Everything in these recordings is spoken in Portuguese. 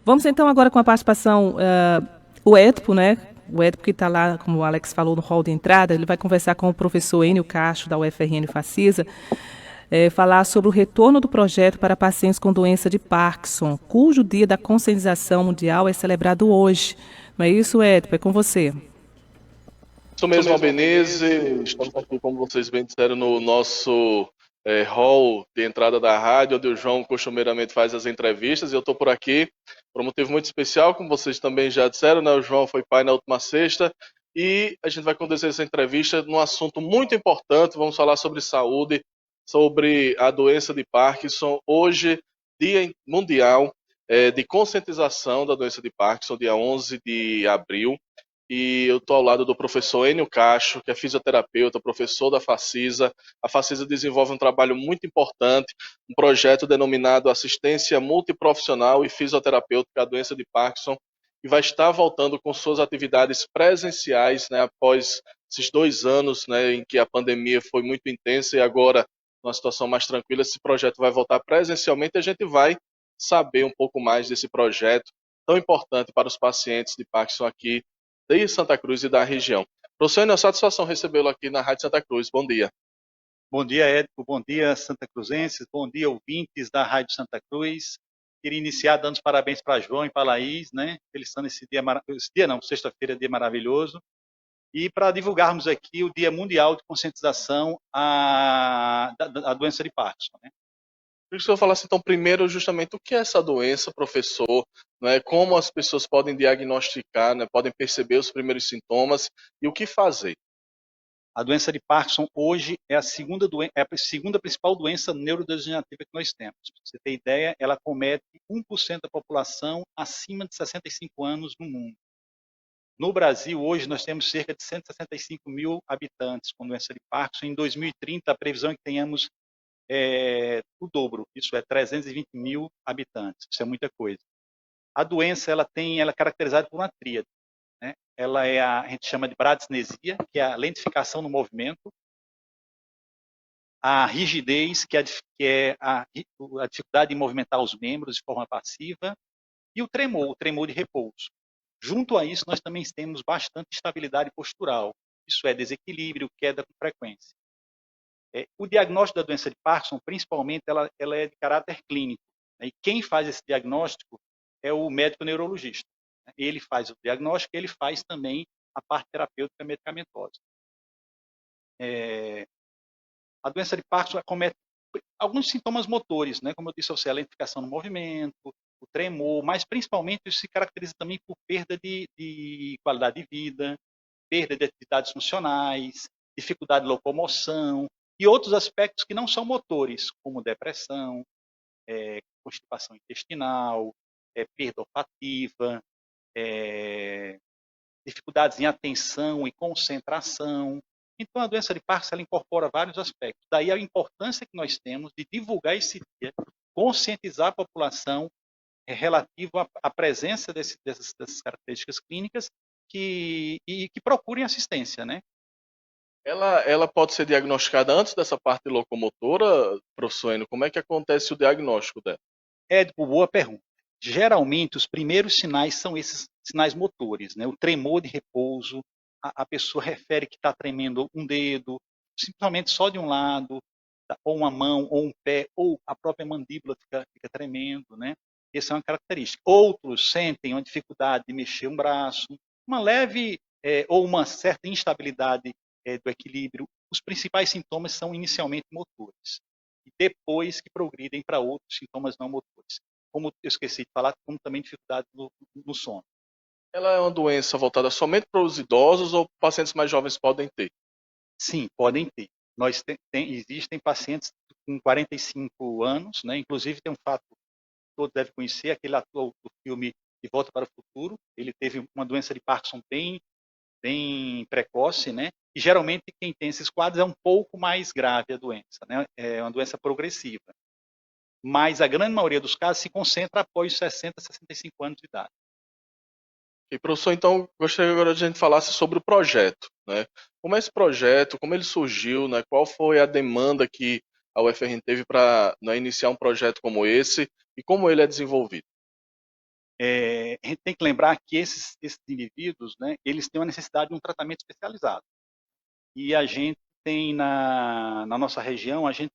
Vamos então agora com a participação, o Edipo, né? O Edipo que está lá, como o Alex falou, no hall de entrada, ele vai conversar com o professor Enio Cacho, da UFRN Facisa, falar sobre o retorno do projeto para pacientes com doença de Parkinson, cujo dia da conscientização mundial é celebrado hoje. Não é isso, Edipo? É com você. Isso mesmo, Albenise. Estamos aqui, como vocês bem disseram, no nosso hall de entrada da rádio, onde o João costumeiramente faz as entrevistas. E eu estou por aqui por um motivo muito especial, como vocês também já disseram, né? O João foi pai na última sexta e a gente vai conduzir essa entrevista num assunto muito importante. Vamos falar sobre saúde, sobre a doença de Parkinson. Hoje, Dia Mundial de Conscientização da Doença de Parkinson, dia 11 de abril. E eu estou ao lado do professor Enio Cacho, que é fisioterapeuta, professor da Facisa. A Facisa desenvolve um trabalho muito importante, um projeto denominado Assistência Multiprofissional e Fisioterapêutica à Doença de Parkinson, e vai estar voltando com suas atividades presenciais, né, após esses 2 anos, né, em que a pandemia foi muito intensa e agora, numa situação mais tranquila, esse projeto vai voltar presencialmente e a gente vai saber um pouco mais desse projeto tão importante para os pacientes de Parkinson aqui de Santa Cruz e da região. Professor, é uma satisfação recebê-lo aqui na Rádio Santa Cruz. Bom dia. Bom dia, Édipo. Bom dia, Santa Cruzenses. Bom dia, ouvintes da Rádio Santa Cruz. Queria iniciar dando os parabéns para João e para a Laís, né? Felicitando esse dia não, sexta-feira, dia maravilhoso. E para divulgarmos aqui o Dia Mundial de Conscientização da doença de Parkinson, né? Queria que o senhor falasse, então, primeiro, justamente o que é essa doença, professor, né? Como as pessoas podem diagnosticar, né? Podem perceber os primeiros sintomas e o que fazer. A doença de Parkinson hoje é a segunda principal doença neurodegenerativa que nós temos. Para você ter ideia, ela comete 1% da população acima de 65 anos no mundo. No Brasil, hoje, nós temos cerca de 165 mil habitantes com doença de Parkinson. Em 2030, a previsão é que tenhamos o dobro, isso é 320 mil habitantes. Isso é muita coisa. A doença ela é caracterizada por uma tríade. Né? A gente chama de bradisnesia, que é a lentificação no movimento, a rigidez, que é a dificuldade de movimentar os membros de forma passiva, e o tremor de repouso. Junto a isso, nós também temos bastante instabilidade postural, isso é desequilíbrio, queda com frequência. O diagnóstico da doença de Parkinson, principalmente, ela é de caráter clínico, né? E quem faz esse diagnóstico é o médico neurologista. Né? Ele faz o diagnóstico, ele faz também a parte terapêutica medicamentosa. A doença de Parkinson acomete alguns sintomas motores, né? Como eu disse a você, a lentificação no movimento, o tremor, mas principalmente isso se caracteriza também por perda de qualidade de vida, perda de atividades funcionais, dificuldade de locomoção e outros aspectos que não são motores, como depressão, constipação intestinal, perda olfativa, dificuldades em atenção e concentração. Então, a doença de Parkinson ela incorpora vários aspectos. Daí a importância que nós temos de divulgar esse dia, conscientizar a população relativo à presença dessas características clínicas que procurem assistência, né? Ela pode ser diagnosticada antes dessa parte locomotora, professor Enio? Como é que acontece o diagnóstico dela? Édipo, boa pergunta. Geralmente, os primeiros sinais são esses sinais motores, né? O tremor de repouso, a pessoa refere que está tremendo um dedo, simplesmente só de um lado, ou uma mão, ou um pé, ou a própria mandíbula fica tremendo, né? Essa é uma característica. Outros sentem uma dificuldade de mexer um braço, uma leve ou uma certa instabilidade do equilíbrio. Os principais sintomas são inicialmente motores e depois que progridem para outros sintomas não motores. Como eu esqueci de falar, como também dificuldade no sono. Ela é uma doença voltada somente para os idosos ou pacientes mais jovens podem ter? Sim, podem ter. Existem pacientes com 45 anos, né? Inclusive tem um fato que todos devem conhecer, aquele ator do filme De Volta para o Futuro, ele teve uma doença de Parkinson bem precoce, né? E geralmente quem tem esses quadros é um pouco mais grave a doença, né? É uma doença progressiva. Mas a grande maioria dos casos se concentra após os 60, 65 anos de idade. E professor, então, gostaria agora de a gente falasse sobre o projeto, né? Como é esse projeto, como ele surgiu, né? Qual foi a demanda que a UFRN teve para, né, iniciar um projeto como esse e como ele é desenvolvido? a gente tem que lembrar que esses indivíduos, né, eles têm uma necessidade de um tratamento especializado. E a gente tem na nossa região, a gente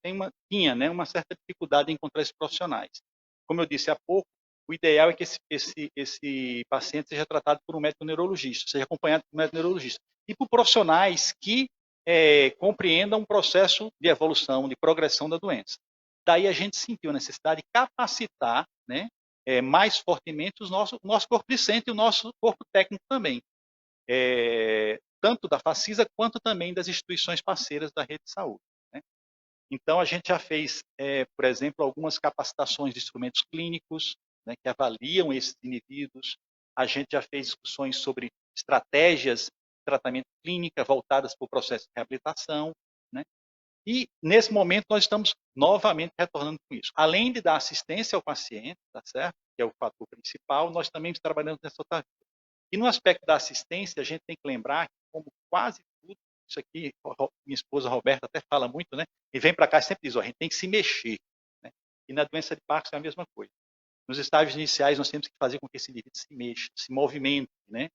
tinha, né, uma certa dificuldade em encontrar esses profissionais. Como eu disse há pouco, o ideal é que esse paciente seja tratado por um médico neurologista, seja acompanhado por um médico neurologista. E por profissionais que compreendam o processo de evolução, de progressão da doença. Daí a gente sentiu a necessidade de capacitar, né, mais fortemente o nosso corpo docente e o nosso corpo técnico também. Tanto da Facisa quanto também das instituições parceiras da rede de saúde. Né? Então, a gente já fez, por exemplo, algumas capacitações de instrumentos clínicos, né, que avaliam esses indivíduos. A gente já fez discussões sobre estratégias de tratamento clínica voltadas para o processo de reabilitação. Né? E, nesse momento, nós estamos novamente retornando com isso. Além de dar assistência ao paciente, tá certo? Que é o fator principal, nós também estamos trabalhando nessa outra via. E no aspecto da assistência, a gente tem que lembrar que, como quase tudo, isso aqui, minha esposa Roberta até fala muito, né? E vem para cá e sempre diz, a gente tem que se mexer. Né? E na doença de Parkinson é a mesma coisa. Nos estágios iniciais, nós temos que fazer com que esse indivíduo se mexa, se movimente, né?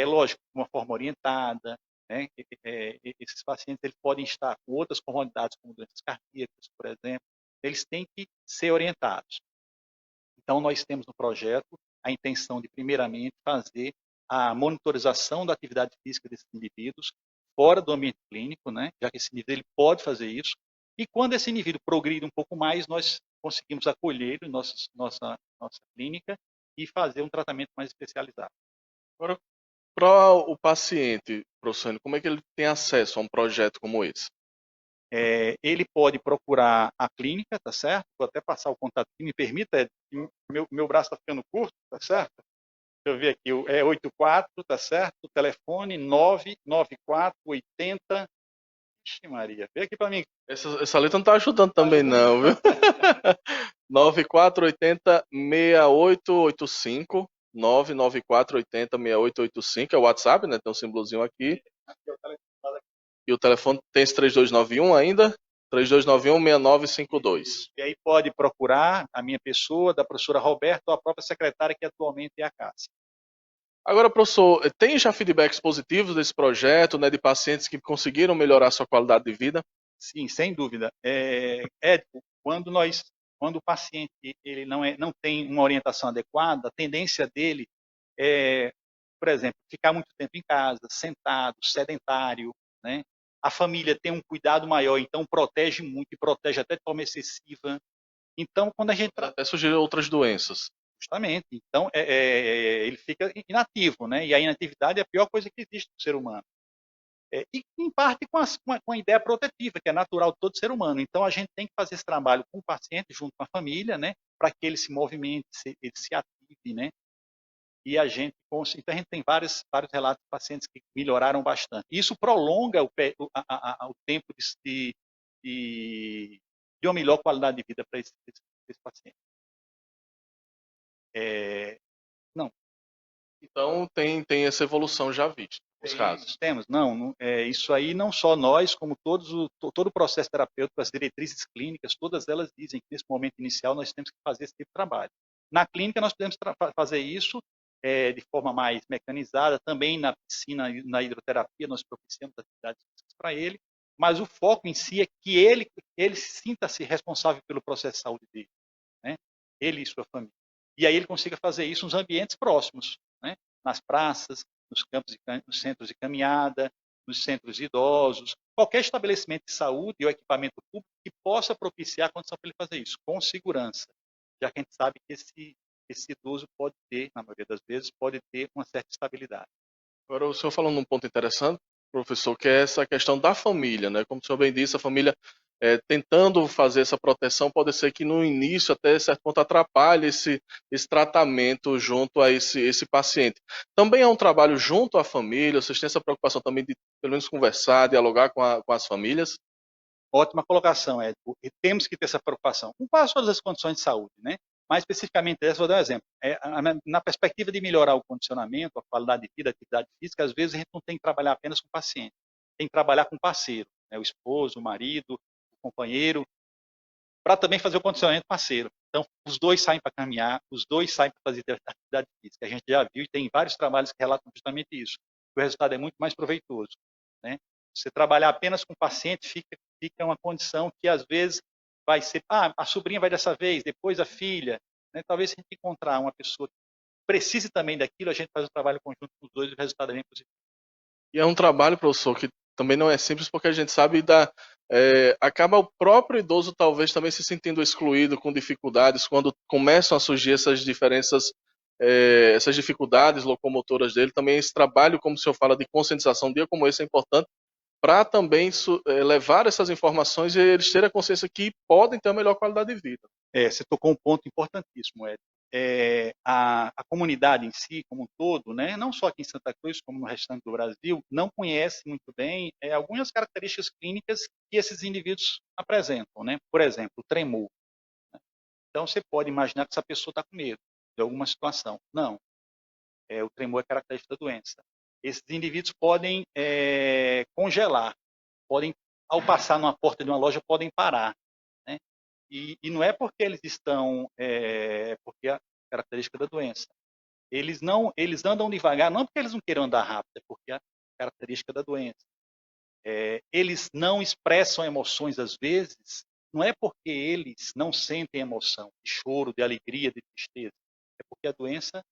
Lógico, de uma forma orientada, né? Esses pacientes eles podem estar com outras comorbidades, como doenças cardíacas, por exemplo, eles têm que ser orientados. Então, nós temos no projeto a intenção de, primeiramente, fazer a monitorização da atividade física desses indivíduos fora do ambiente clínico, né? Já que esse indivíduo ele pode fazer isso. E quando esse indivíduo progride um pouco mais, nós conseguimos acolher em nossa clínica e fazer um tratamento mais especializado. Agora, para o paciente, professor, como é que ele tem acesso a um projeto como esse? Ele pode procurar a clínica, tá certo? Vou até passar o contato que me permita, meu braço está ficando curto, tá certo? Deixa eu ver aqui, 84, tá certo? O telefone 99480. Ixi, Maria, vem aqui para mim. Essa letra não está ajudando também não, viu? 9480-6885, 99480-6885, é o WhatsApp, né? Tem um símbolozinho aqui. E o telefone tem esse 3291 ainda? 3291-6952. E aí pode procurar a minha pessoa, da professora Roberta, ou a própria secretária, que atualmente é a Cássia. Agora, professor, tem já feedbacks positivos desse projeto, né, de pacientes que conseguiram melhorar sua qualidade de vida? Sim, sem dúvida. Quando o paciente ele não tem uma orientação adequada, a tendência dele é, por exemplo, ficar muito tempo em casa, sentado, sedentário, né? A família tem um cuidado maior, então protege muito e protege até de forma excessiva. Então, quando a gente... Até surgiram outras doenças. Justamente. Então, ele fica inativo, né? E a inatividade é a pior coisa que existe no ser humano. E, em parte, com a ideia protetiva, que é natural de todo ser humano. Então, a gente tem que fazer esse trabalho com o paciente, junto com a família, né? Para que ele se movimente, ele se ative, né? E a gente tem vários relatos de pacientes que melhoraram bastante. Isso prolonga o tempo de uma melhor qualidade de vida para esse paciente. Não. Então tem essa evolução já vista nos casos. Temos. Não, isso aí não só nós, como todo o processo terapêutico, as diretrizes clínicas, todas elas dizem que nesse momento inicial nós temos que fazer esse tipo de trabalho. Na clínica nós podemos fazer isso de forma mais mecanizada, também na piscina, na hidroterapia, nós propiciamos atividades para ele, mas o foco em si é que ele sinta-se responsável pelo processo de saúde dele, né? Ele e sua família. E aí ele consiga fazer isso nos ambientes próximos, né? Nas praças, nos centros de caminhada, nos centros idosos, qualquer estabelecimento de saúde ou equipamento público que possa propiciar a condição para ele fazer isso, com segurança, já que a gente sabe que esse idoso pode ter, na maioria das vezes, pode ter uma certa estabilidade. Agora, o senhor falou num ponto interessante, professor, que é essa questão da família, né? Como o senhor bem disse, a família tentando fazer essa proteção, pode ser que no início, até certo ponto, atrapalhe esse tratamento junto a esse paciente. Também é um trabalho junto à família, vocês têm essa preocupação também de, pelo menos, conversar, dialogar com as famílias? Ótima colocação, Érico. E temos que ter essa preocupação com quase todas as condições de saúde, né? Mais especificamente essa, vou dar um exemplo. Na perspectiva de melhorar o condicionamento, a qualidade de vida, a atividade física, às vezes a gente não tem que trabalhar apenas com o paciente, tem que trabalhar com o parceiro, né? O esposo, o marido, o companheiro, para também fazer o condicionamento parceiro. Então, os dois saem para caminhar, os dois saem para fazer atividade física. A gente já viu e tem vários trabalhos que relatam justamente isso. O resultado é muito mais proveitoso, né? Você trabalhar apenas com o paciente fica uma condição que, às vezes, vai ser, a sobrinha vai dessa vez, depois a filha, né? Talvez se a gente encontrar uma pessoa que precise também daquilo, a gente faz o trabalho conjunto com os dois e o resultado é bem positivo. E é um trabalho, professor, que também não é simples, porque a gente sabe acaba o próprio idoso talvez também se sentindo excluído, com dificuldades, quando começam a surgir essas diferenças, essas dificuldades locomotoras dele. Também esse trabalho, como o senhor fala, de conscientização, um dia como esse é importante, para também levar essas informações e eles terem a consciência que podem ter a melhor qualidade de vida. Você tocou um ponto importantíssimo, Ed. A comunidade em si, como um todo, né, não só aqui em Santa Cruz, como no restante do Brasil, não conhece muito bem algumas características clínicas que esses indivíduos apresentam, né? Por exemplo, o tremor. Né? Então, você pode imaginar que essa pessoa está com medo de alguma situação. Não. O tremor é característica da doença. Esses indivíduos podem congelar, ao passar numa porta de uma loja, podem parar. Né? E não é porque eles estão, porque é a característica da doença. Eles andam devagar, não porque eles não queiram andar rápido, é porque é a característica da doença. Eles não expressam emoções às vezes, não é porque eles não sentem emoção, de choro, de alegria, de tristeza, é porque a doença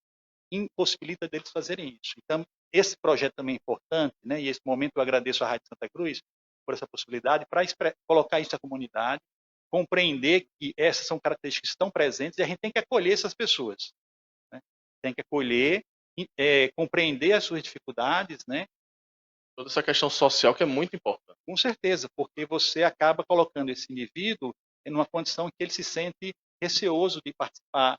impossibilita deles fazerem isso. Então, esse projeto também é importante, né? E esse momento eu agradeço à Rádio Santa Cruz por essa possibilidade, para colocar isso à comunidade, compreender que essas são características que estão presentes e a gente tem que acolher essas pessoas. Né? Tem que acolher, compreender as suas dificuldades, né? Toda essa questão social que é muito importante. Com certeza, porque você acaba colocando esse indivíduo em uma condição em que ele se sente receoso de participar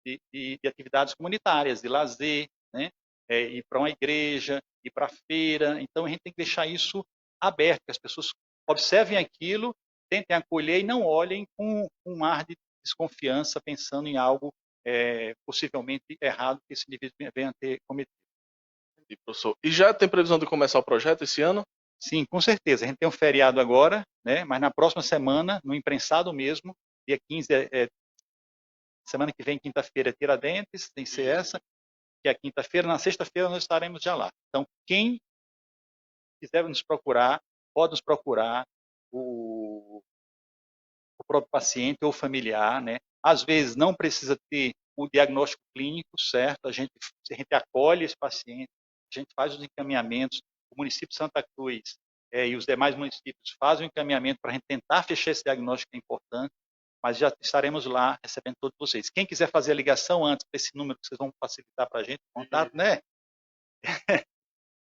de atividades comunitárias, de lazer, né? Ir para uma igreja, ir para a feira. Então, a gente tem que deixar isso aberto, que as pessoas observem aquilo, tentem acolher e não olhem com um ar de desconfiança, pensando em algo possivelmente errado que esse indivíduo venha a ter cometido. E, professor, e já tem previsão de começar o projeto esse ano? Sim, com certeza. A gente tem um feriado agora, né? Mas na próxima semana, no imprensado mesmo, dia 15, semana que vem, quinta-feira, é Tiradentes, tem que ser essa, que é a quinta-feira. Na sexta-feira nós estaremos já lá. Então, quem quiser nos procurar, pode nos procurar, o próprio paciente ou familiar, né? Às vezes não precisa ter o diagnóstico clínico, certo? A gente acolhe esse paciente, a gente faz os encaminhamentos, o município de Santa Cruz e os demais municípios fazem o encaminhamento para a gente tentar fechar esse diagnóstico que é importante, mas já estaremos lá recebendo todos vocês. Quem quiser fazer a ligação antes para esse número que vocês vão facilitar para a gente, contato, né?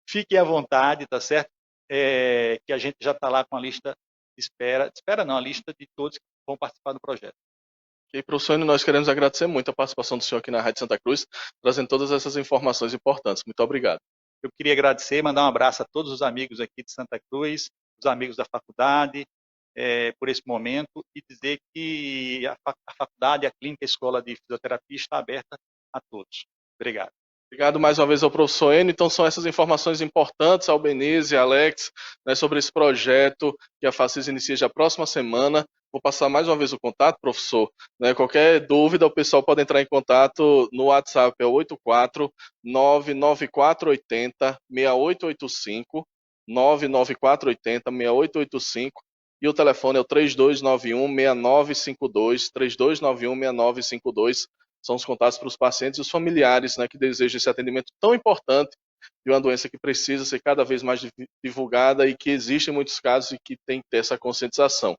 Fiquem à vontade, tá certo? Que a gente já está lá com a lista de espera não, a lista de todos que vão participar do projeto. E, professor, nós queremos agradecer muito a participação do senhor aqui na Rádio Santa Cruz, trazendo todas essas informações importantes. Muito obrigado. Eu queria agradecer, mandar um abraço a todos os amigos aqui de Santa Cruz, os amigos da faculdade, por esse momento, e dizer que a faculdade, a clínica, a escola de fisioterapia está aberta a todos. Obrigado. Obrigado mais uma vez ao professor Enio. Então são essas informações importantes, Albenise e Alex, né, sobre esse projeto que a FACIS inicia já próxima semana. Vou passar mais uma vez o contato, professor. Né, qualquer dúvida, o pessoal pode entrar em contato no WhatsApp, é 84994806885, 994806885, e o telefone é o 3291-6952, 3291-6952. São os contatos para os pacientes e os familiares, né, que desejam esse atendimento tão importante de uma doença que precisa ser cada vez mais divulgada e que existem muitos casos e que tem que ter essa conscientização.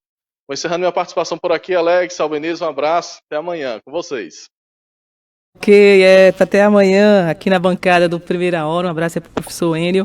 Vou encerrando minha participação por aqui, Alex, Albenise, um abraço, até amanhã com vocês. Ok, até amanhã aqui na bancada do Primeira Hora. Um abraço aí para o professor Enio.